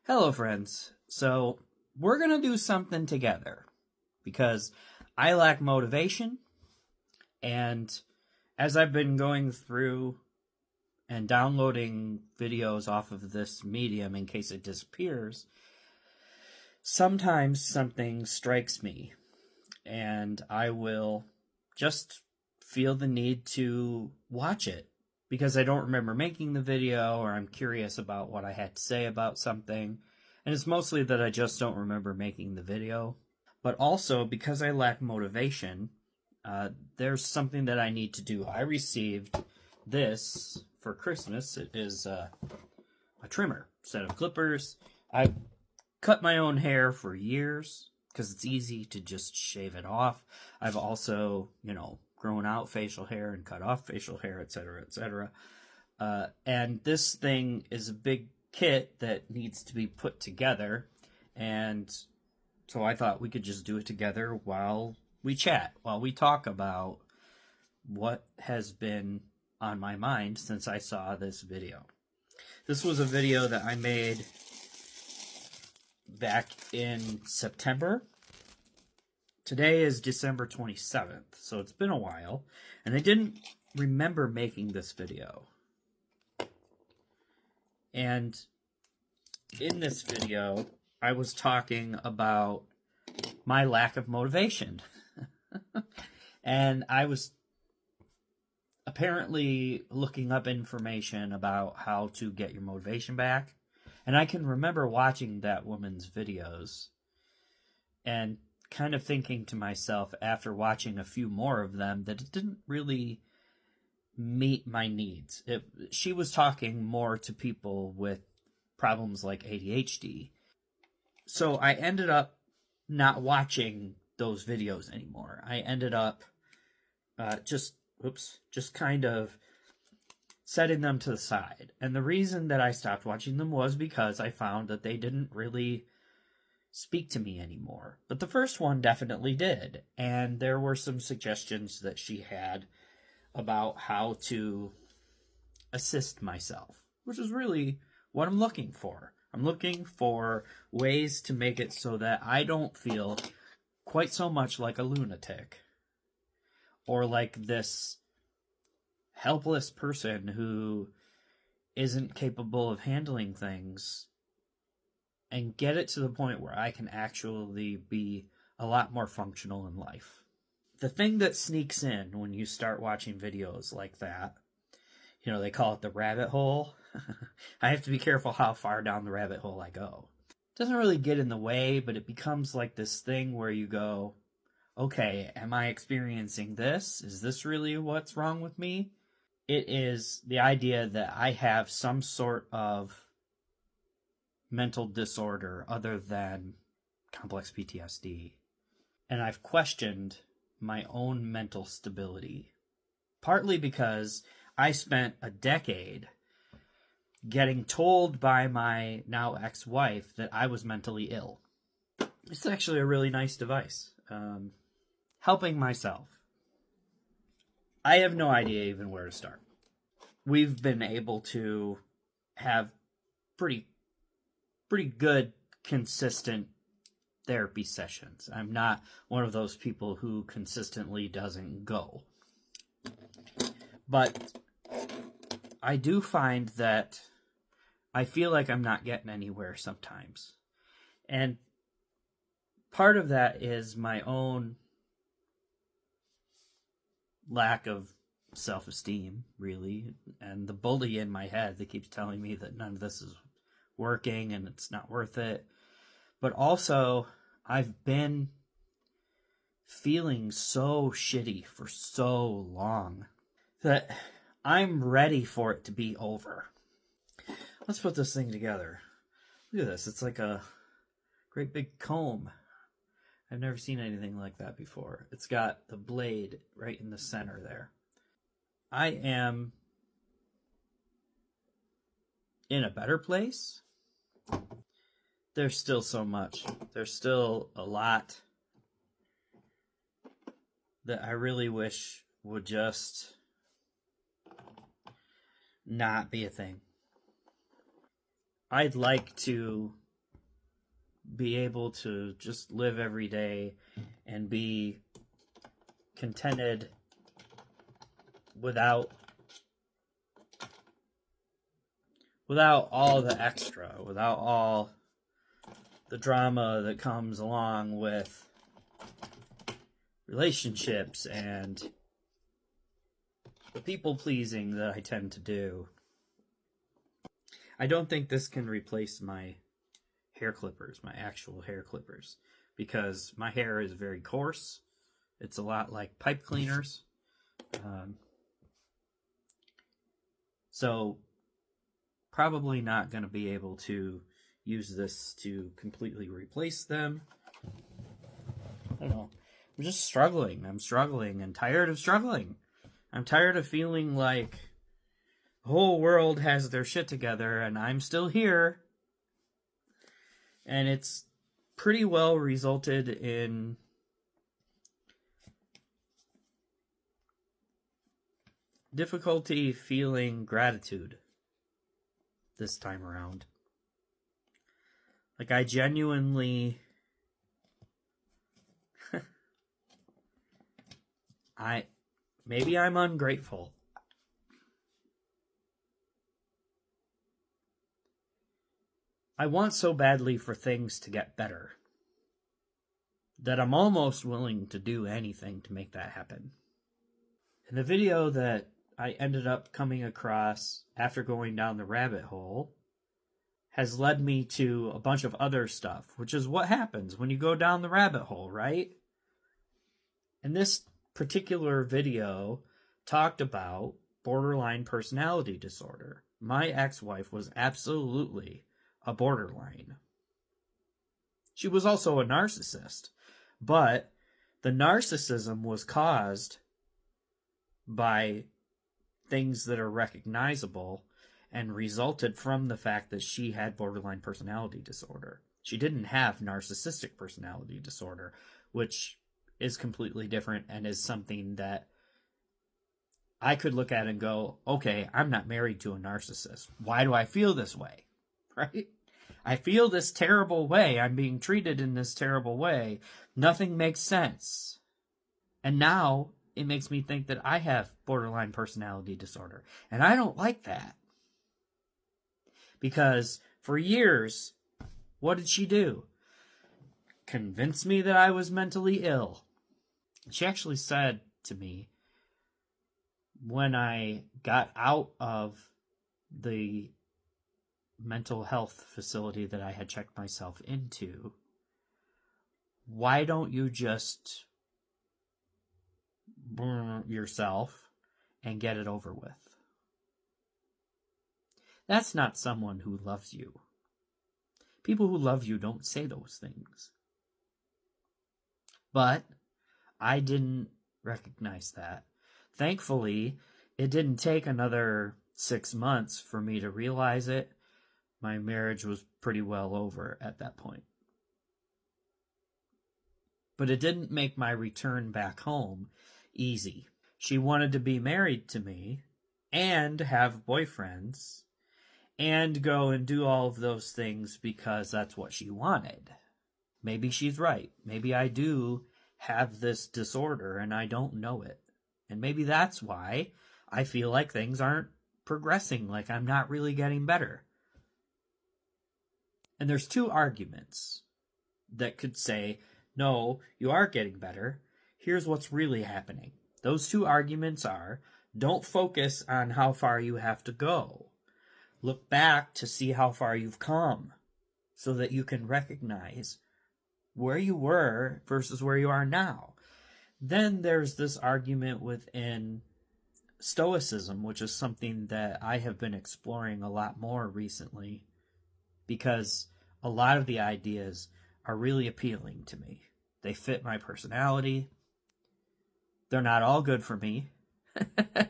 Hello, friends. So, we're going to do something together because I lack motivation. And as I've been going through and downloading videos off of this medium in case it disappears, sometimes something strikes me and I will just feel the need to watch it because I don't remember making the video or I'm curious about what I had to say about something. And it's mostly that I just don't remember making the video. But also, because I lack motivation, there's something that I need to do. I received this for Christmas. It is a trimmer, set of clippers. I've cut my own hair for years because it's easy to just shave it off. I've also, grown out facial hair and cut off facial hair, etc., etc. And this thing is a big kit that needs to be put together. And so I thought we could just do it together while we chat, while we talk about what has been on my mind since I saw this video. This was a video that I made back in September. Today is December 27th, so it's been a while, and I didn't remember making this video. And in this video, I was talking about my lack of motivation. And I was apparently looking up information about how to get your motivation back. And I can remember watching that woman's videos and kind of thinking to myself after watching a few more of them that it didn't really meet my needs. She was talking more to people with problems like ADHD. So I ended up not watching those videos anymore. I ended up just kind of setting them to the side. And the reason that I stopped watching them was because I found that they didn't really speak to me anymore. But the first one definitely did. And there were some suggestions that she had about how to assist myself, which is really what I'm looking for. I'm looking for ways to make it so that I don't feel quite so much like a lunatic or like this helpless person who isn't capable of handling things, and get it to the point where I can actually be a lot more functional in life. The thing that sneaks in when you start watching videos like that, they call it the rabbit hole. I have to be careful how far down the rabbit hole I go. It doesn't really get in the way, but it becomes like this thing where you go, okay, am I experiencing this? Is this really what's wrong with me? It is the idea that I have some sort of mental disorder other than complex PTSD. And I've questioned my own mental stability, partly because I spent a decade getting told by my now ex-wife that I was mentally ill. It's actually a really nice device. Helping myself. I have no idea even where to start. We've been able to have pretty good, consistent therapy sessions. I'm not one of those people who consistently doesn't go. But I do find that I feel like I'm not getting anywhere sometimes. And part of that is my own lack of self-esteem, really, and the bully in my head that keeps telling me that none of this is working and it's not worth it. But also, I've been feeling so shitty for so long that I'm ready for it to be over. Let's put this thing together. Look at this. It's like a great big comb. I've never seen anything like that before. It's got the blade right in the center there. I am in a better place. There's still so much. There's still a lot that I really wish would just not be a thing. I'd like to be able to just live every day and be contented without all the extra, without all the drama that comes along with relationships and the people pleasing that I tend to do. I don't think this can replace my hair clippers, my actual hair clippers, because my hair is very coarse. It's a lot like pipe cleaners. So probably not going to be able to use this to completely replace them. I don't know. I'm just struggling. I'm struggling and tired of struggling. I'm tired of feeling like the whole world has their shit together and I'm still here. And it's pretty well resulted in difficulty feeling gratitude this time around. Like, I genuinely... Maybe I'm ungrateful. I want so badly for things to get better that I'm almost willing to do anything to make that happen. And the video that I ended up coming across after going down the rabbit hole has led me to a bunch of other stuff, which is what happens when you go down the rabbit hole, right? And this particular video talked about borderline personality disorder. My ex-wife was absolutely a borderline. She was also a narcissist, but the narcissism was caused by things that are recognizable and resulted from the fact that she had borderline personality disorder. She didn't have narcissistic personality disorder, which is completely different and is something that I could look at and go, okay, I'm not married to a narcissist. Why do I feel this way? Right? I feel this terrible way. I'm being treated in this terrible way. Nothing makes sense. And now it makes me think that I have borderline personality disorder. And I don't like that. Because for years, what did she do? Convince me that I was mentally ill. She actually said to me, when I got out of the mental health facility that I had checked myself into, why don't you just burn yourself and get it over with? That's not someone who loves you. People who love you don't say those things. But I didn't recognize that. Thankfully, it didn't take another 6 months for me to realize it. My marriage was pretty well over at that point. But it didn't make my return back home easy. She wanted to be married to me and have boyfriends and go and do all of those things because that's what she wanted. Maybe she's right. Maybe I do have this disorder and I don't know it. And maybe that's why I feel like things aren't progressing, like I'm not really getting better. And there's two arguments that could say, no, you are getting better. Here's what's really happening. Those two arguments are, don't focus on how far you have to go. Look back to see how far you've come so that you can recognize where you were versus where you are now. Then there's this argument within Stoicism, which is something that I have been exploring a lot more recently because a lot of the ideas are really appealing to me. They fit my personality. They're not all good for me.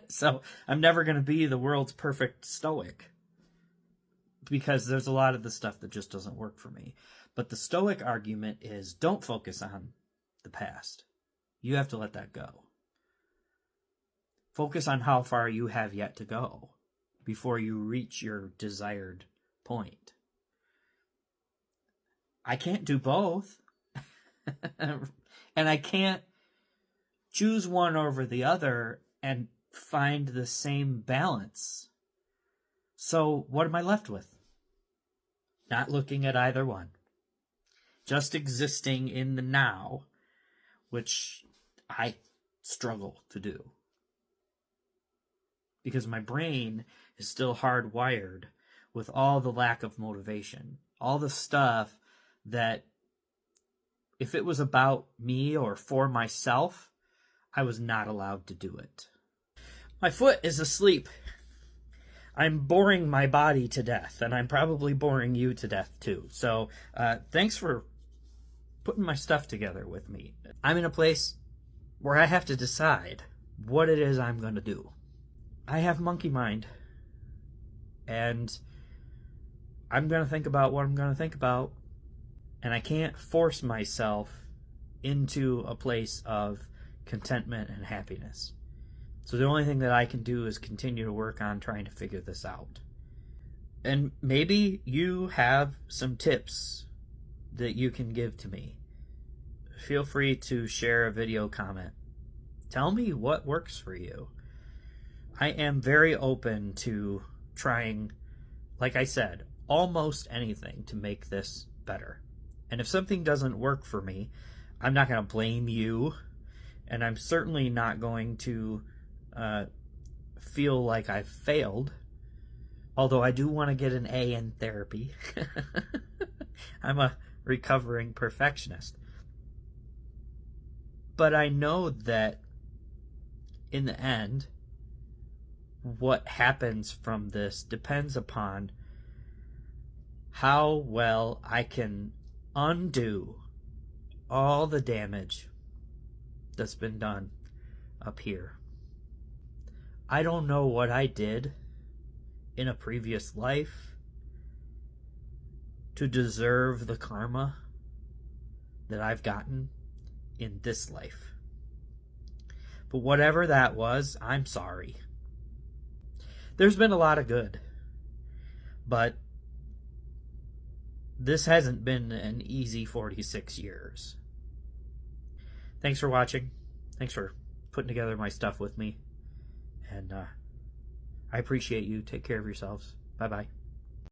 So I'm never going to be the world's perfect Stoic because there's a lot of the stuff that just doesn't work for me. But the Stoic argument is don't focus on the past. You have to let that go. Focus on how far you have yet to go before you reach your desired point. I can't do both. And I can't choose one over the other and find the same balance. So what am I left with? Not looking at either one. Just existing in the now, which I struggle to do. Because my brain is still hardwired with all the lack of motivation. All the stuff that, if it was about me or for myself, I was not allowed to do it. My foot is asleep. I'm boring my body to death, and I'm probably boring you to death too. So thanks for putting my stuff together with me. I'm in a place where I have to decide what it is I'm going to do. I have monkey mind, and I'm going to think about what I'm going to think about, and I can't force myself into a place of contentment and happiness. So the only thing that I can do is continue to work on trying to figure this out. And maybe you have some tips that you can give to me. Feel free to share a video comment. Tell me what works for you. I am very open to trying, like I said, almost anything to make this better. And if something doesn't work for me, I'm not going to blame you, and I'm certainly not going to feel like I've failed, although I do want to get an A in therapy. I'm a recovering perfectionist. But I know that in the end, what happens from this depends upon how well I can undo all the damage that's been done up here. I don't know what I did in a previous life to deserve the karma that I've gotten in this life. But whatever that was, I'm sorry. There's been a lot of good, but this hasn't been an easy 46 years. Thanks for watching. Thanks for putting together my stuff with me. And I appreciate you. Take care of yourselves. Bye-bye.